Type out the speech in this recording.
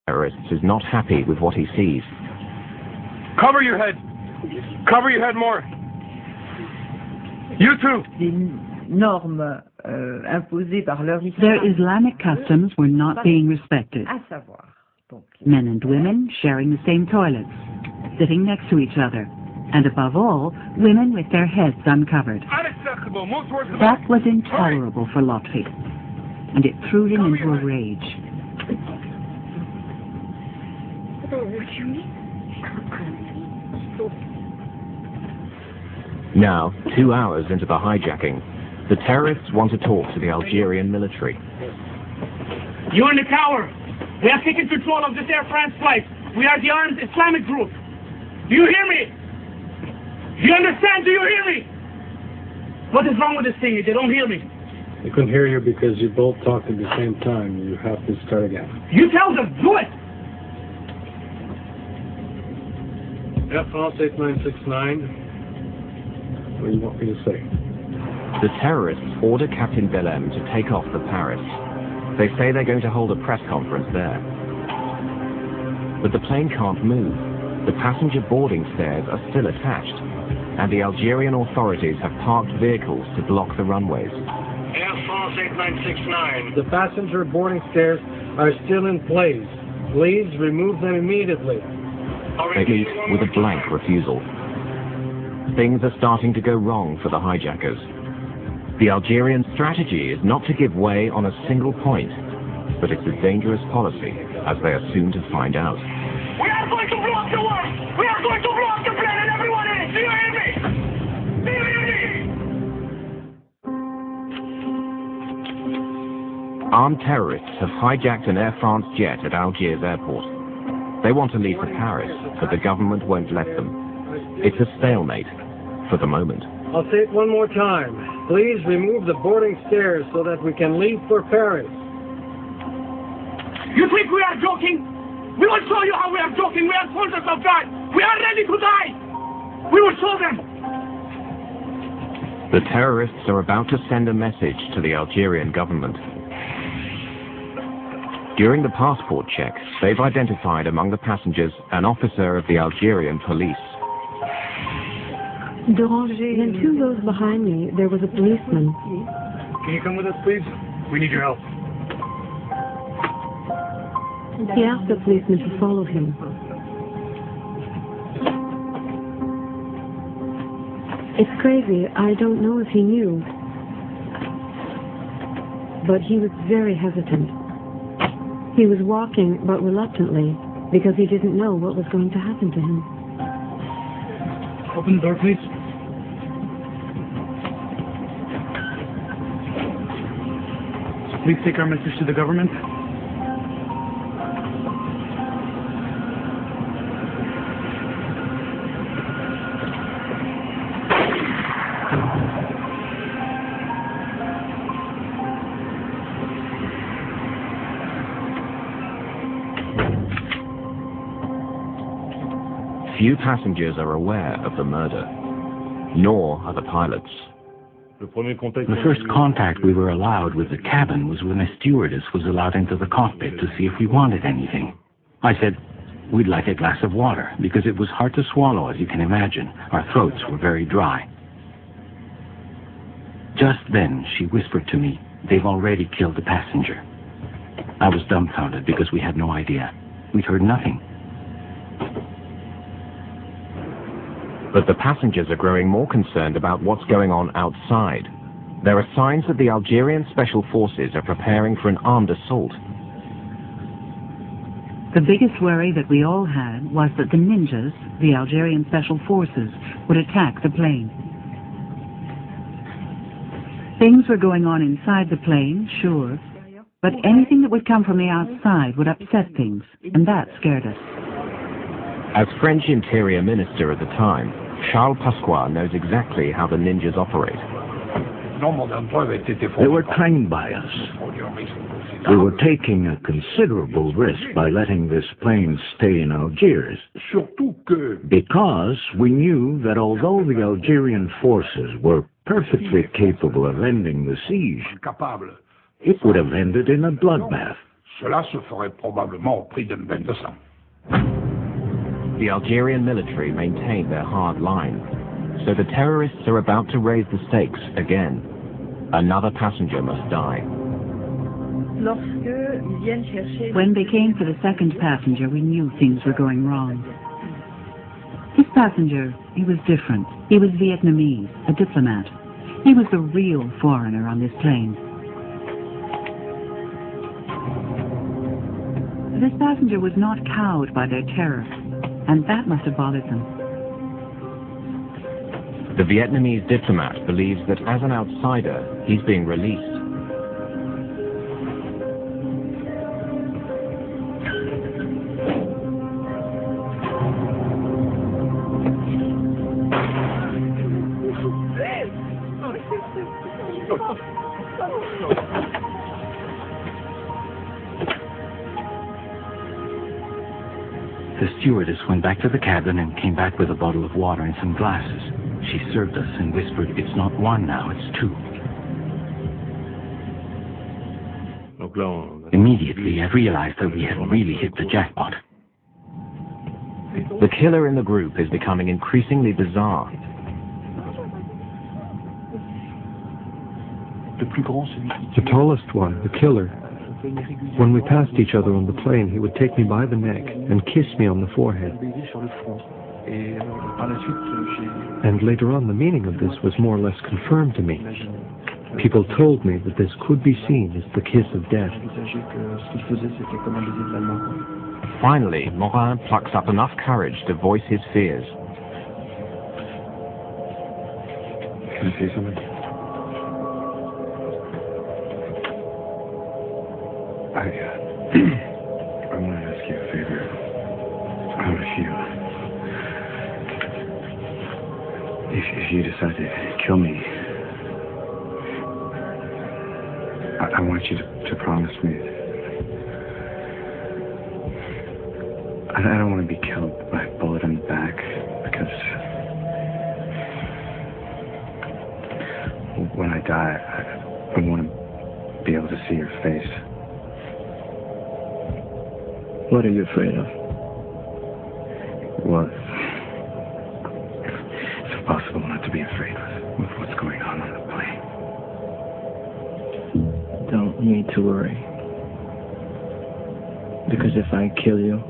Terrorists is not happy with what he sees. Cover your head! Cover your head more! You too! Their Islamic customs were not being respected. Men and women sharing the same toilets, sitting next to each other, and above all, women with their heads uncovered. Unacceptable! Most words That was intolerable for Lotfi, and it threw him into a rage. Now, 2 hours into the hijacking, the terrorists want to talk to the Algerian military. You in the tower! We have taken control of this Air France flight. We are the armed Islamic group. Do you hear me? Do you understand? Do you hear me? What is wrong with this thing? They don't hear me. They couldn't hear you because you both talked at the same time. You have to start again. You tell them. Do it. Air France 8969. What do you want me to say? The terrorists order Captain Bellem to take off for Paris. They say they're going to hold a press conference there. But the plane can't move. The passenger boarding stairs are still attached, and the Algerian authorities have parked vehicles to block the runways. Air France 8969. The passenger boarding stairs are still in place. Please remove them immediately. They meet with a blank refusal. Things are starting to go wrong for the hijackers. The Algerian strategy is not to give way on a single point, but it's a dangerous policy, as they are soon to find out. We are going to block the world! We are going to block the plane and everyone in it! Do you hear me? Do you hear me? Armed terrorists have hijacked an Air France jet at Algiers airport. They want to leave for Paris, but the government won't let them. It's a stalemate, for the moment. I'll say it one more time. Please remove the boarding stairs so that we can leave for Paris. You think we are joking? We will show you how we are joking. We are soldiers of God. We are ready to die. We will show them. The terrorists are about to send a message to the Algerian government. During the passport checks, they've identified among the passengers an officer of the Algerian police. Then 2 rows behind me, there was a policeman. Can you come with us, please? We need your help. He asked the policeman to follow him. It's crazy. I don't know if he knew. But he was very hesitant. He was walking, but reluctantly, because he didn't know what was going to happen to him. Open the door, please. Please take our message to the government. Few passengers are aware of the murder, nor are the pilots. The first contact we were allowed with the cabin was when a stewardess was allowed into the cockpit to see if we wanted anything. I said, we'd like a glass of water, because it was hard to swallow, as you can imagine. Our throats were very dry. Just then, she whispered to me, they've already killed the passenger. I was dumbfounded because we had no idea. We'd heard nothing. But the passengers are growing more concerned about what's going on outside. There are signs that the Algerian Special Forces are preparing for an armed assault. The biggest worry that we all had was that the ninjas, the Algerian Special Forces, would attack the plane. Things were going on inside the plane, sure, but anything that would come from the outside would upset things, and that scared us. As French Interior Minister at the time, Charles Pasqua knows exactly how the ninjas operate. They were trained by us. We were taking a considerable risk by letting this plane stay in Algiers, because we knew that although the Algerian forces were perfectly capable of ending the siege, it would have ended in a bloodbath. Cela se ferait probablement au prix d'une veine de sang. The Algerian military maintain their hard line, so the terrorists are about to raise the stakes again. Another passenger must die. When they came for the second passenger, we knew things were going wrong. This passenger, he was different. He was Vietnamese, a diplomat. He was the real foreigner on this plane. This passenger was not cowed by their terror, and that must have bothered them. The Vietnamese diplomat believes that as an outsider, he's being released. The stewardess went back to the cabin and came back with a bottle of water and some glasses. She served us and whispered, "It's not one now, it's two." Immediately, I realized that we had really hit the jackpot. The killer in the group is becoming increasingly bizarre. The tallest one, the killer. When we passed each other on the plane, he would take me by the neck and kiss me on the forehead. And later on, the meaning of this was more or less confirmed to me. People told me that this could be seen as the kiss of death. Finally, Morin plucks up enough courage to voice his fears. Can I say something? I want to ask you a favor. If you decide to kill me, I want you to promise me. I don't want to be killed by a bullet in the back, because when I die, I want to be able to see your face. What are you afraid of? Well, it's impossible not to be afraid with what's going on the plane. Don't need to worry. Because if I kill you,